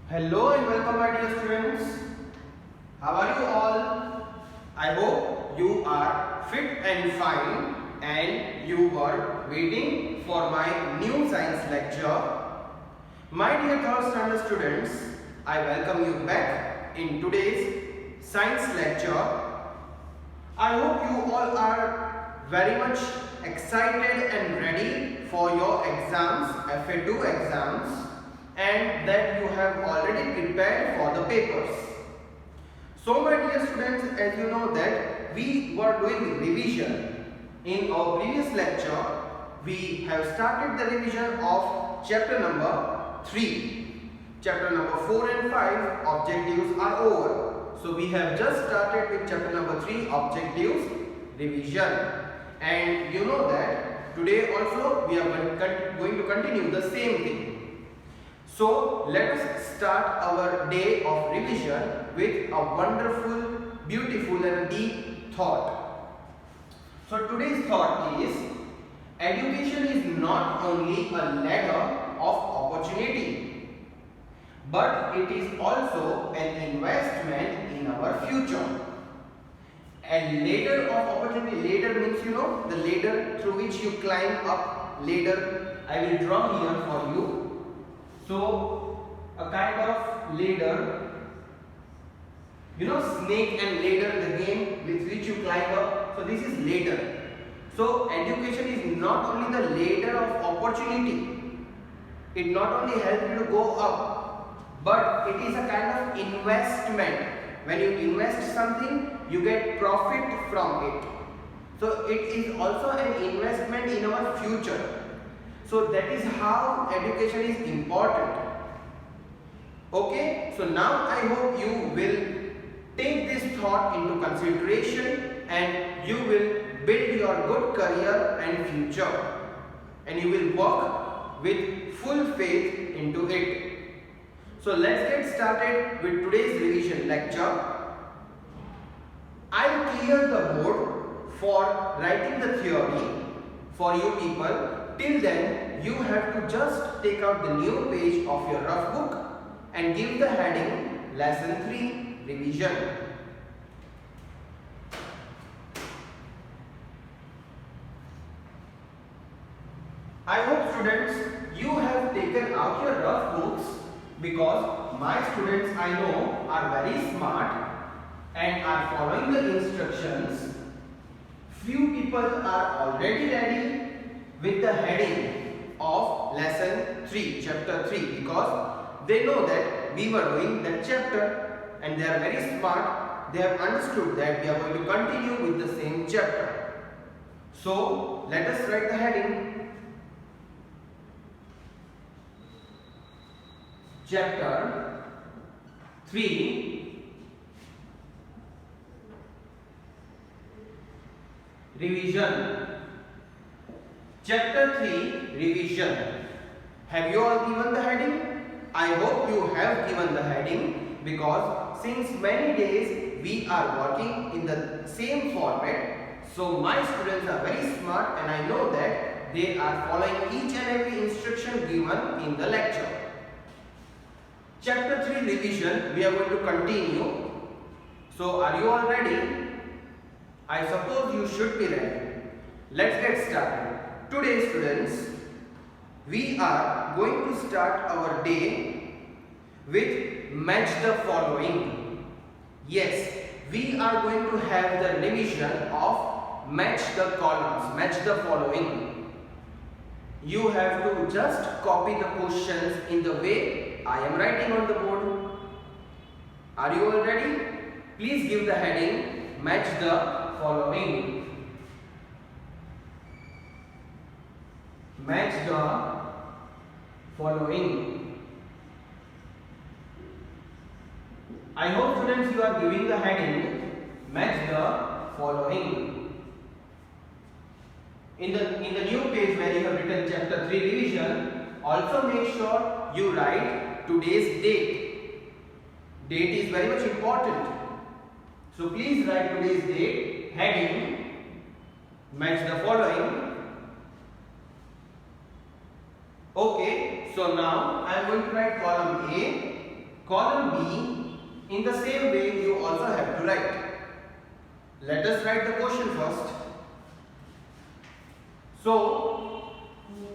Hello and welcome my dear students. How are you all? I hope you are fit and fine and you were waiting for my new science lecture. My dear third standard students, I welcome you back in today's science lecture. I hope you all are very much excited and ready for your exams, FA2 exams, and that you have already prepared for the papers. So my dear students, as you know that we were doing revision. In our previous lecture, we have started the revision of chapter number 3. Chapter number 4 and 5 objectives are over. So we have just started with chapter number 3 objectives revision. And you know that today also we are going to continue the same thing. So let us start our day of revision with a wonderful, beautiful and deep thought. So today's thought is, education is not only a ladder of opportunity, but it is also an investment in our future. And ladder of opportunity, ladder means you know the ladder through which you climb up. Ladder I will draw here for you. So a kind of ladder, you know snake and ladder, the game with which you climb up. So this is ladder. So education is not only the ladder of opportunity. It not only helps you to go up, but it is a kind of investment. When you invest something, you get profit from it. So it is also an investment in our future. So that is how education is important. Okay, so now I hope you will take this thought into consideration and you will build your good career and future. And you will work with full faith into it. So let's get started with today's revision lecture. I'll clear the board for writing the theory for you people. Till then, you have to just take out the new page of your rough book and give the heading Lesson 3 Revision. I hope students you have taken out your rough books, because my students I know are very smart and are following the instructions. Few people are already ready with the heading of lesson 3, chapter 3, because they know that we were doing that chapter and they are very smart. They have understood that we are going to continue with the same chapter. So let us write the heading. Chapter 3 Revision. Chapter 3 Revision. Have you all given the heading? I hope you have given the heading, because since many days we are working in the same format. So my students are very smart and I know that they are following each and every instruction given in the lecture. Chapter 3 Revision we are going to continue. So are you all ready? I suppose you should be ready. Let's get started. Today students, we are going to start our day with match the following. Yes, we are going to have the revision of match the columns, match the following. You have to just copy the questions in the way I am writing on the board. Are you all ready? Please give the heading match the following. Match the following. I hope students you are giving the heading match the following. In the new page where you have written chapter 3 revision, also make sure you write today's date. Date is very much important. So please write today's date, heading match the following. Okay, so now I am going to write column A column B, in the same way you also have to write. Let us write the question first. So,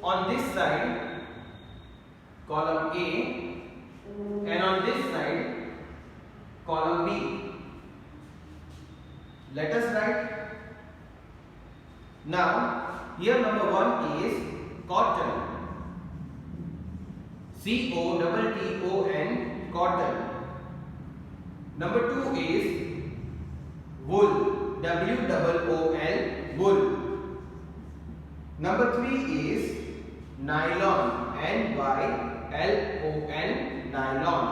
on this side, column A, and on this side, column B. Let us write. Now, here number 1 is cotton. C-O-T-T-O-N, cotton. Number 2 is wool. W-O-O-L, wool. Number 3 is nylon. N-Y-L-O-N, nylon.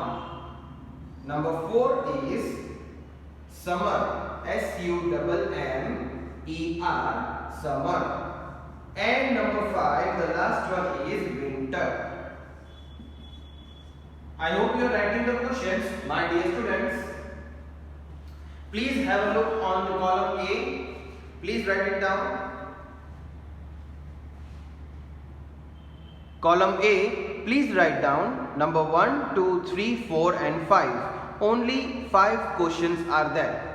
Number 4 is summer. S-U-M-M-E-R, summer. And number 5, the last one is winter. I hope you are writing the questions, my dear students. Please have a look on the column A. Please write it down. Column A, please write down number 1, 2, 3, 4 and 5. Only 5 questions are there.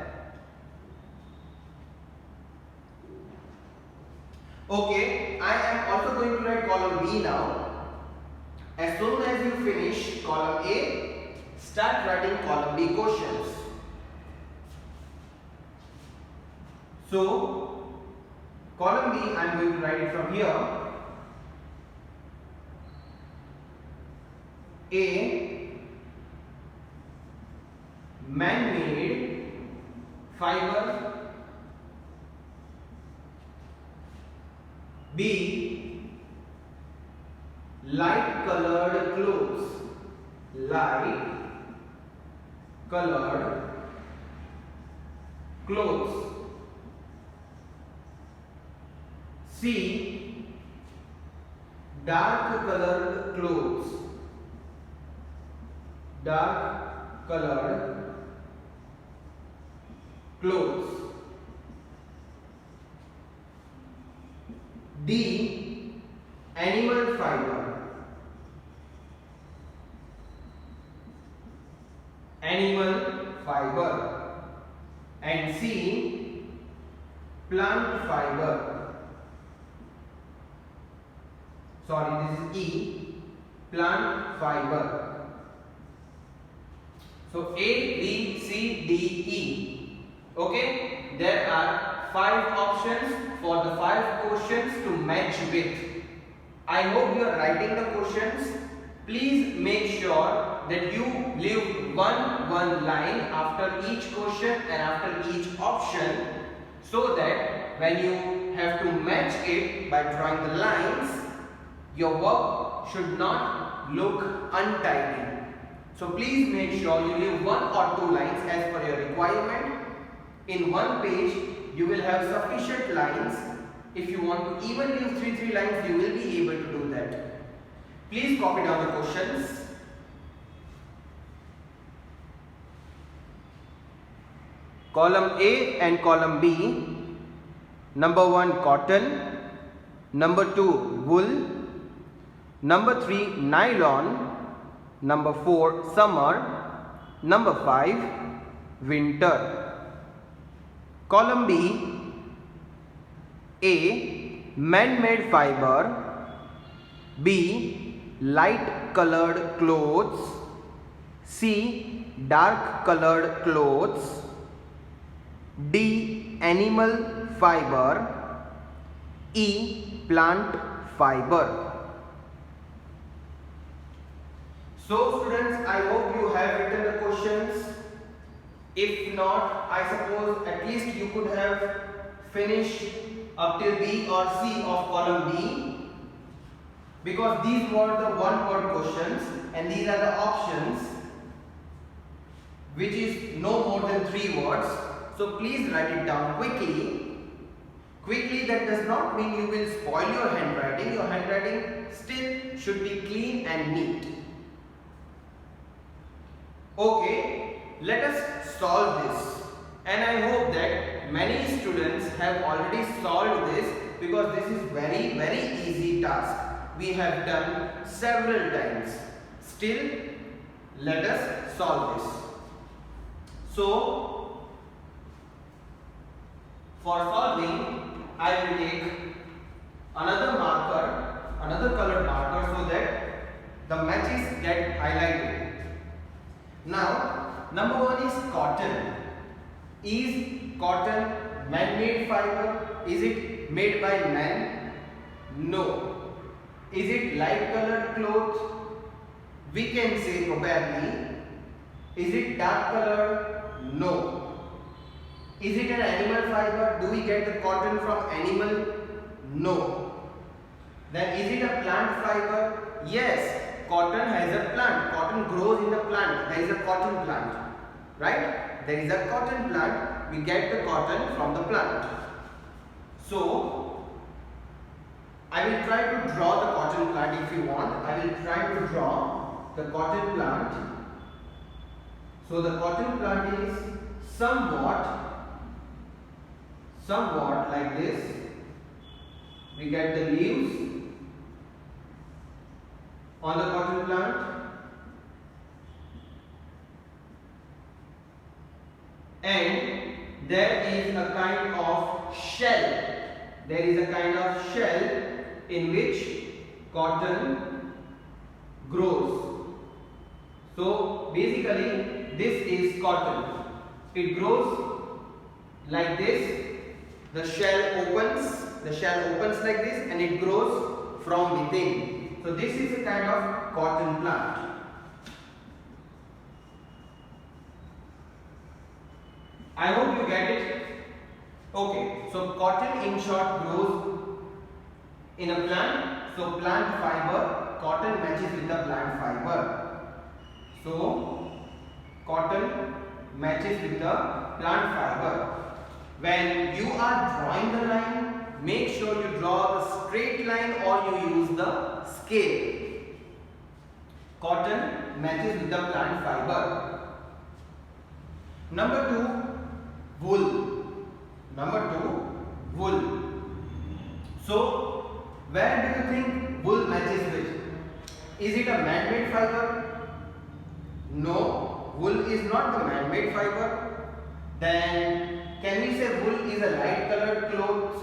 Okay, I am also going to write column B now. As soon as you finish column A, start writing column B questions. So, column B, I am going to write it from here. A, man-made fiber. B, light colored clothes. Light colored clothes. C, dark colored clothes. Dark colored clothes. D, animal fiber. Animal fiber. And C, plant fiber. Sorry, this is E, plant fiber. So A, B, C, D, E. Okay, there are 5 options for the 5 questions to match with. I hope you are writing the questions. Please make sure that you leave one line after each question and after each option, so that when you have to match it by drawing the lines, your work should not look untidy. So please make sure you leave 1 or 2 lines as per your requirement. In one page, you will have sufficient lines. If you want to even leave 3 lines, you will be able to do that. Please copy down the questions. Column A and column B. Number 1, cotton. Number 2, wool. Number 3, nylon. Number 4, summer. Number 5, winter. Column B. A, man-made fiber. B, light colored clothes. C, dark colored clothes. D, animal fiber. E, plant fiber. So students, I hope you have written the questions. If not, I suppose at least you could have finished up till B or C of column B, because these were the one-word questions and these are the options, which is no more than 3 words. So please write it down quickly. Quickly, that does not mean you will spoil your handwriting. Your handwriting still should be clean and neat. Okay, let us solve this. And I hope that many students have already solved this, because this is very easy task. We have done several times. Still, let us solve this. So for solving, I will take another colored marker, so that the matches get highlighted. Now, number one is cotton. Is cotton man-made fiber? Is it made by man? No. Is it light colored cloth? We can say probably. Is it dark colored? No. Is it an animal fiber? Do we get the cotton from animal? No. Then is it a plant fiber? Yes. Cotton has a plant. Cotton grows in the plant. There is a cotton plant. Right? There is a cotton plant. We get the cotton from the plant. So, I will try to draw the cotton plant if you want. I will try to draw the cotton plant. So, the cotton plant is somewhat like this. We get the leaves on the cotton plant, and there is a kind of shell. There is a kind of shell in which cotton grows. So basically this is cotton. It grows like this. The shell opens like this, and it grows from within. So this is a kind of cotton plant. I hope you get it. Okay, so cotton in short grows in a plant. So plant fiber, cotton matches with the plant fiber. So cotton matches with the plant fiber. When you are drawing the line, make sure you draw the straight line or you use the scale. Cotton matches with the plant fiber. Number 2, wool. So, where do you think wool matches with? Is it a man-made fiber? No, wool is not the man-made fiber. Then, can we say wool is a light colored cloth?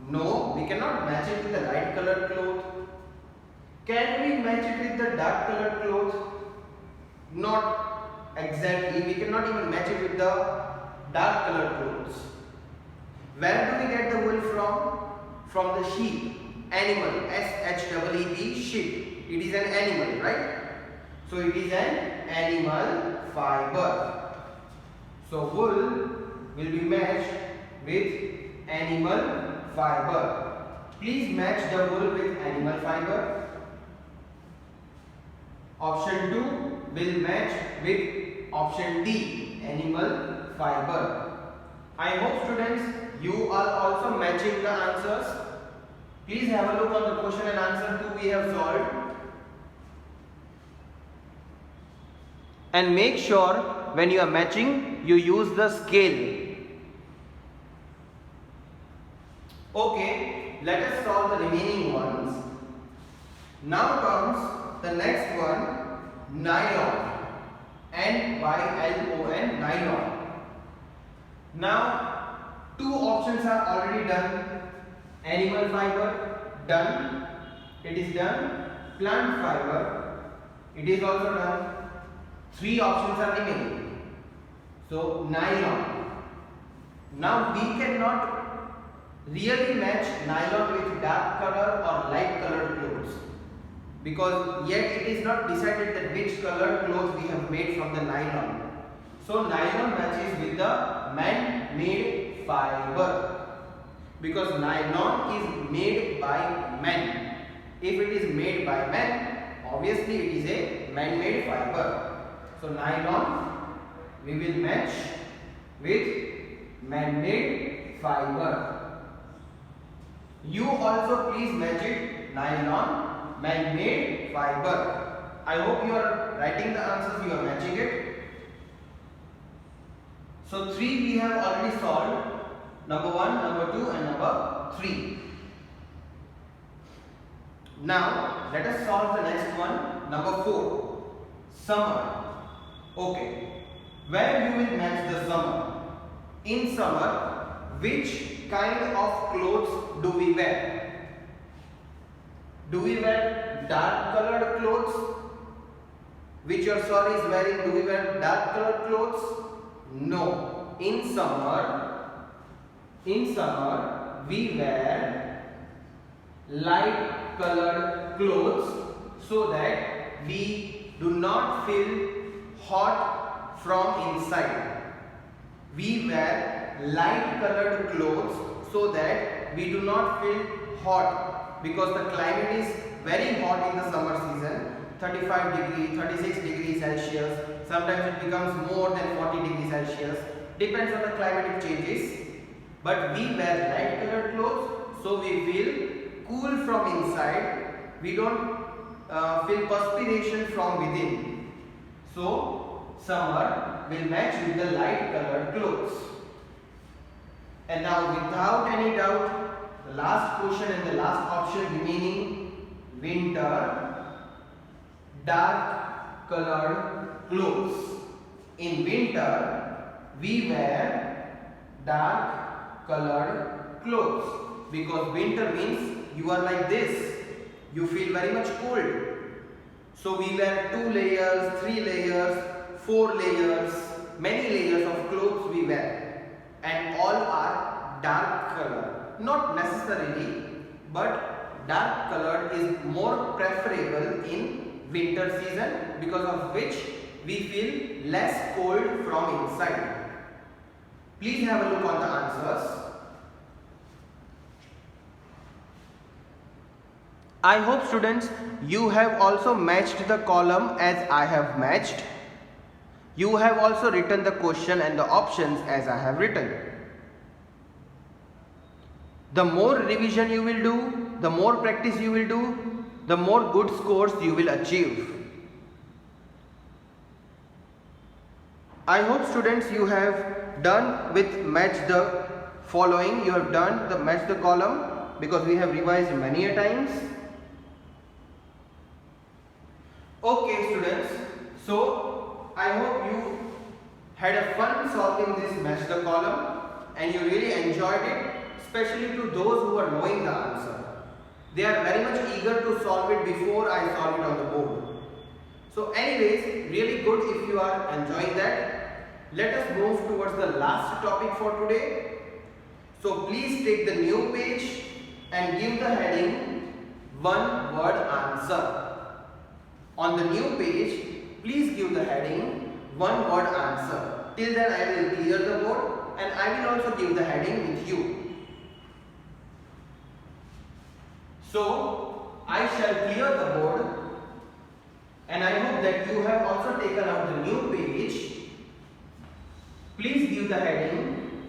No, we cannot match it with the light colored cloth. Can we match it with the dark colored cloth? Not exactly. We cannot even match it with the dark colored clothes. Where do we get the wool from? From the sheep. Animal. S-H-E-E-P, sheep. It is an animal, right? So it is an animal fiber. So wool will be matched with animal fiber. Please match the wool with animal fiber. Option 2 will match with option D, animal fiber. I hope students you are also matching the answers. Please have a look on the question and answer 2 we have solved. And make sure when you are matching, you use the scale. Okay, let us solve the remaining ones. Now comes the next one, nylon. N-Y-L-O-N, nylon. Now, 2 options are already done. Animal fiber, done. It is done. Plant fiber, it is also done. 3 options are remaining. So, nylon. Now, we cannot really match nylon with dark color or light colored clothes, because yet it is not decided that which colored clothes we have made from the nylon. So nylon matches with the man-made fiber, because nylon is made by man. If it is made by man, obviously it is a man-made fiber. So nylon we will match with man-made fiber. You also please match it, nylon, man-made fiber. I hope you are writing the answers, you are matching it. So 3 we have already solved, number 1, number 2 and number 3. Now let us solve the next one, number 4. Summer. Okay. Where you will match the summer? In summer, which kind of clothes do we wear? Do we wear dark colored clothes? Which your sir is wearing, do we wear dark colored clothes? No. In summer, we wear light colored clothes so that we do not feel hot from inside. We wear light colored clothes so that we do not feel hot, because the climate is very hot in the summer season, 35 degrees, 36 degrees Celsius, sometimes it becomes more than 40 degrees Celsius, depends on the climatic changes. But we wear light colored clothes so we feel cool from inside, we don't feel perspiration from within. So summer will match with the light colored clothes. And now without any doubt, the last question and the last option remaining, winter, dark colored clothes. In winter, we wear dark colored clothes, because winter means you are like this, you feel very much cold. So we wear 2 layers, 3 layers, 4 layers, many layers of clothes we wear, and all are dark color. Not necessarily, but dark colored is more preferable in winter season, because of which we feel less cold from inside. Please have a look on the answers. I hope students you have also matched the column as I have matched. You have also written the question and the options as I have written. The more revision you will do, the more practice you will do, the more good scores you will achieve. I hope students you have done with match the following. You have done the match the column, because we have revised many a times. Okay students, so I hope you had a fun solving this match the column and you really enjoyed it, especially to those who are knowing the answer. They are very much eager to solve it before I solve it on the board. So anyways, really good if you are enjoying that. Let us move towards the last topic for today. So please take the new page and give the heading one word answer. On the new page, please give the heading one word answer. Till then I will clear the board and I will also give the heading with you. So I shall clear the board and I hope that you have also taken out the new page. Please give the heading,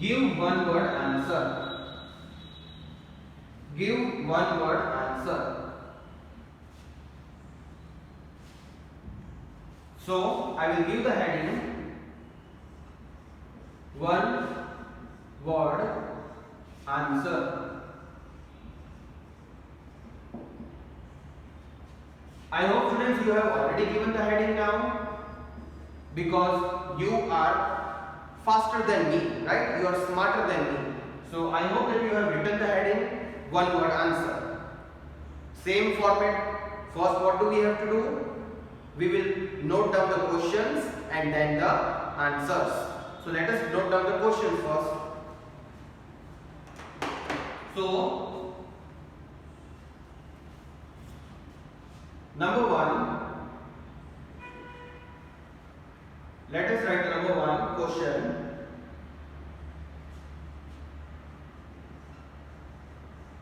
give one word answer. Give one word answer. So I will give the heading one word answer. I hope students you have already given the heading now, because you are faster than me, right? You are smarter than me. So I hope that you have written the heading one word answer. Same format. First, what do we have to do? We will note down the questions and then the answers. So let us note down the questions first. So number 1, let us write number 1 question.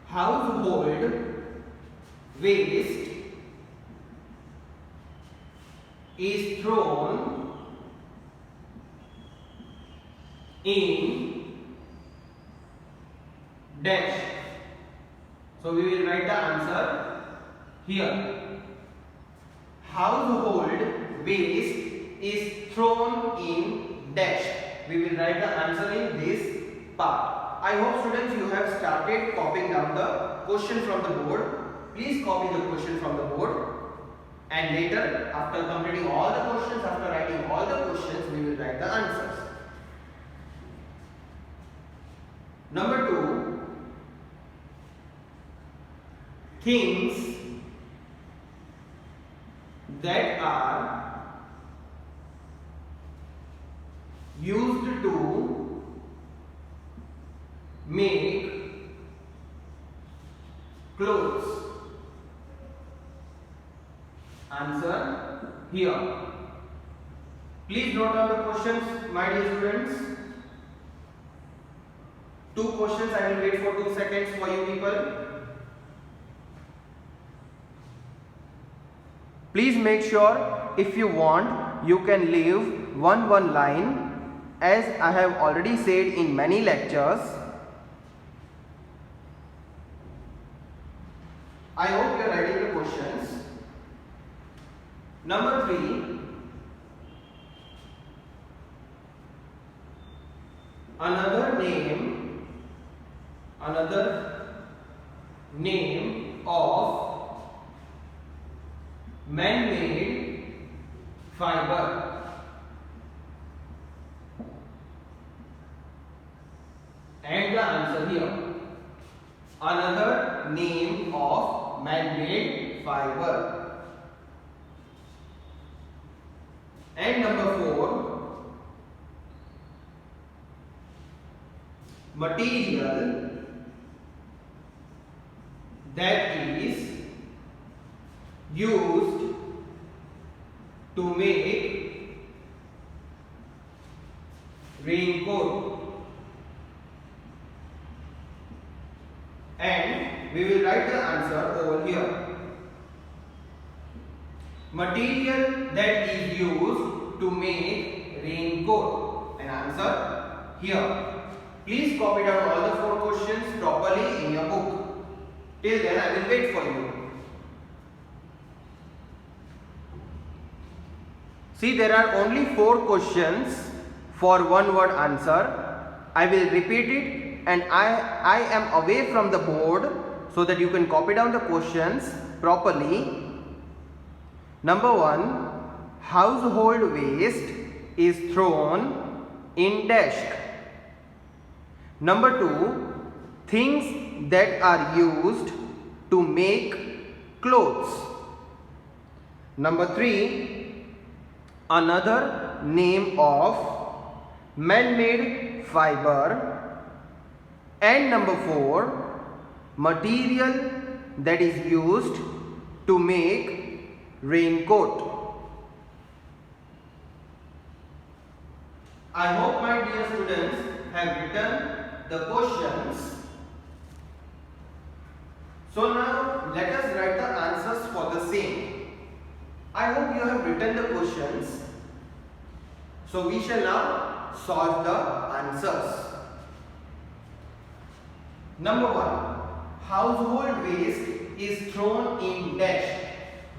Household waste is thrown in dash. So we will write the answer here. Household waste is thrown in dash. We will write the answer in this part. I hope students you have started copying down the question from the board. Please copy the question from the board and later after completing all the questions, after writing all the questions, we will write the answers. Number 2, things that are used to make clothes. Answer here. Please note down the questions, my dear students. 2 questions, I will wait for 2 seconds for you people. Please make sure, if you want, you can leave one line, as I have already said in many lectures. I hope you are writing the questions. Number 3, another name of man-made fiber. And the answer here. Another name of man-made fiber. And number 4, material that is used to make raincoat. And we will write the answer over here. Material that is used to make raincoat. And answer here. Please copy down all the 4 questions properly in your book. Till then, I will wait for you. See, there are only 4 questions for one word answer. I will repeat it, and I am away from the board so that you can copy down the questions properly. Number 1, household waste is thrown in dash. Number 2, things that are used to make clothes. Number 3, another name of man-made fiber. And number 4, material that is used to make raincoat. I hope my dear students have written the questions. So now let us write the answers for the same. I hope you have written the questions. So we shall now solve the answers. Number 1, household waste is thrown in dash.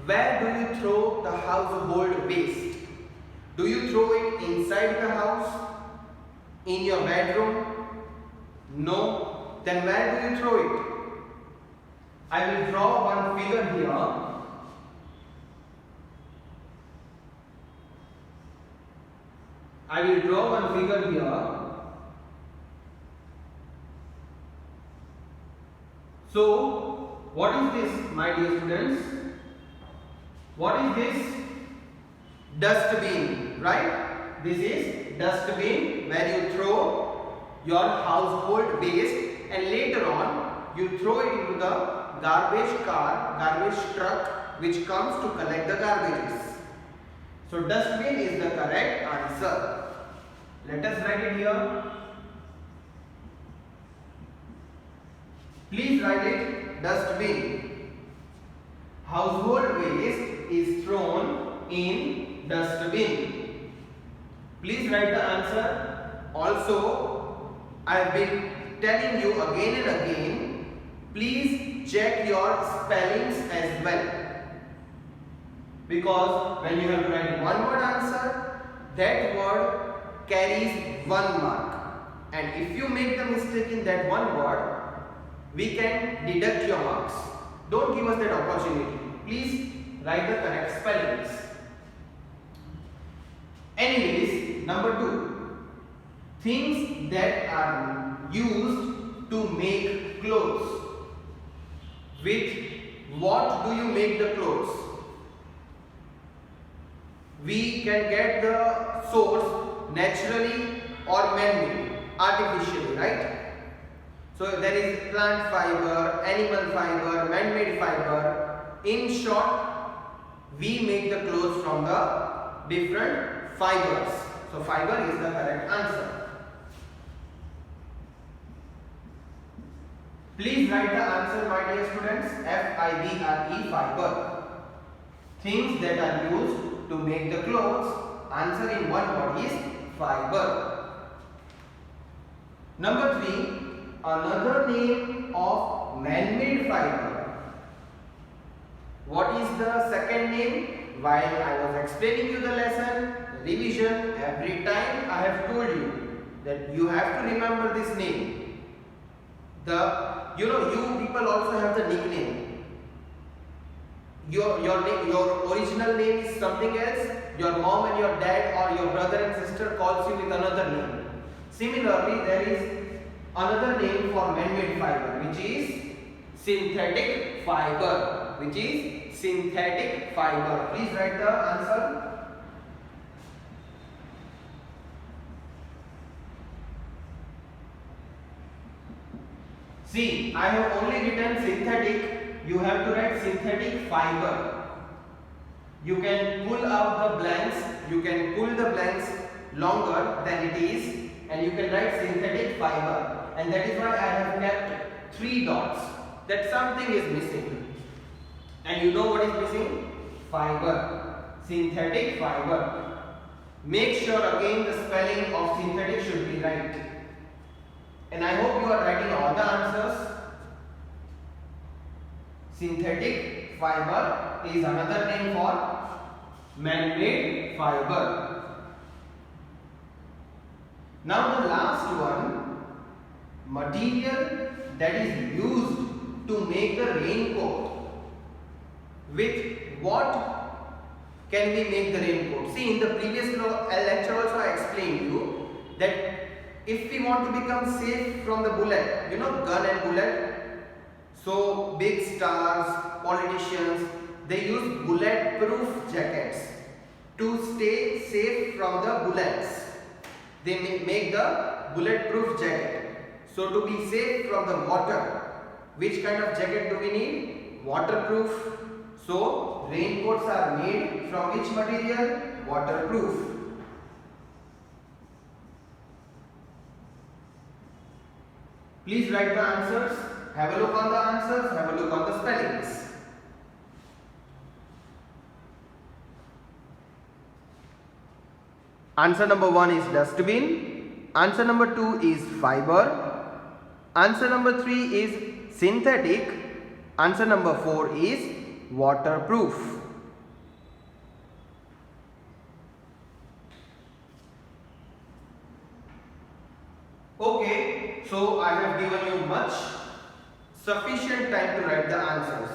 Where do you throw the household waste? Do you throw it inside the house? In your bedroom? No. Then where do you throw it? I will draw one figure here. I will draw one figure here. So, what is this, my dear students? What is this? Dustbin, right? This is dustbin where you throw your household waste, and later on you throw it into the garbage truck which comes to collect the garbages. So dustbin is the correct answer. Let us write it here. Please write it, dustbin. Household waste is thrown in dustbin. Please write the answer. Also, I have been telling you again and again, please check your spellings as well. Because when you have to write one word answer, that word carries 1 mark. And if you make the mistake in that one word, we can deduct your marks. Don't give us that opportunity. Please write the correct spellings. Anyways, number 2, things that are used to make clothes. With what do you make the clothes? We can get the source naturally or man-made, artificially, right? So there is plant fiber, animal fiber, man-made fiber. In short, we make the clothes from the different fibers. So fiber is the correct answer. Please write the answer, my dear students. F-I-B-R-E, fiber. Things that are used to make the clothes. Answer in one word is fiber. Number 3, another name of man-made fiber. What is the second name? While I was explaining you the lesson, revision, every time I have told you that you have to remember this name. You people also have the nickname. Your original name is something else. Your mom and your dad or your brother and sister calls you with another name. Similarly, there is another name for man-made fiber, which is synthetic fiber. Which is synthetic fiber. Please write the answer. See, I have only written synthetic. You have to write synthetic fiber. You can pull out the blanks. You can pull the blanks longer than it is, and you can write synthetic fiber. And that is why I have kept 3 dots. That something is missing. And you know what is missing? Fiber. Synthetic fiber. Make sure again the spelling of synthetic should be right. And I hope you are writing all the answers. Synthetic fiber is another name for man-made fiber. Now the last one, material that is used to make the raincoat. With what can we make the raincoat? See, in the previous lecture also I explained you that if we want to become safe from the bullet, gun and bullet, so big stars, politicians, they use bulletproof jackets to stay safe from the bullets. They make the bulletproof jacket. So to be safe from the water, which kind of jacket do we need? Waterproof. So raincoats are made from which material? Waterproof. Please write the answers. Have a look on the answers. Have a look on the spellings. Answer number 1 is dustbin. Answer number 2 is fiber. Answer number 3 is synthetic. Answer number 4 is waterproof. Okay, so I have given you much sufficient time to write the answers.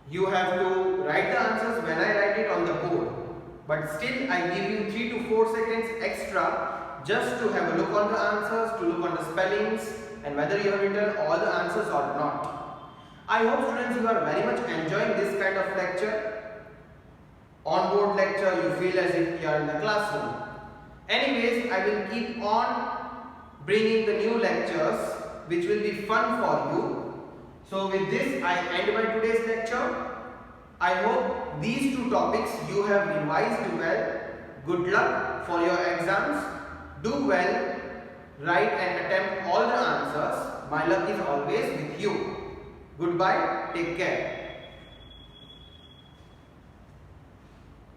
You have to write the answers when I write it on the board. But still I give you 3 to 4 seconds extra just to have a look on the answers, to look on the spellings and whether you have written all the answers or not. I hope students you are very much enjoying this kind of lecture. On board lecture you feel as if you are in the classroom. Anyways, I will keep on bringing the new lectures which will be fun for you. So with this I end my today's lecture. I hope these 2 topics you have revised well. Good luck for your exams. Do well, write and attempt all the answers. My luck is always with you. Goodbye, take care.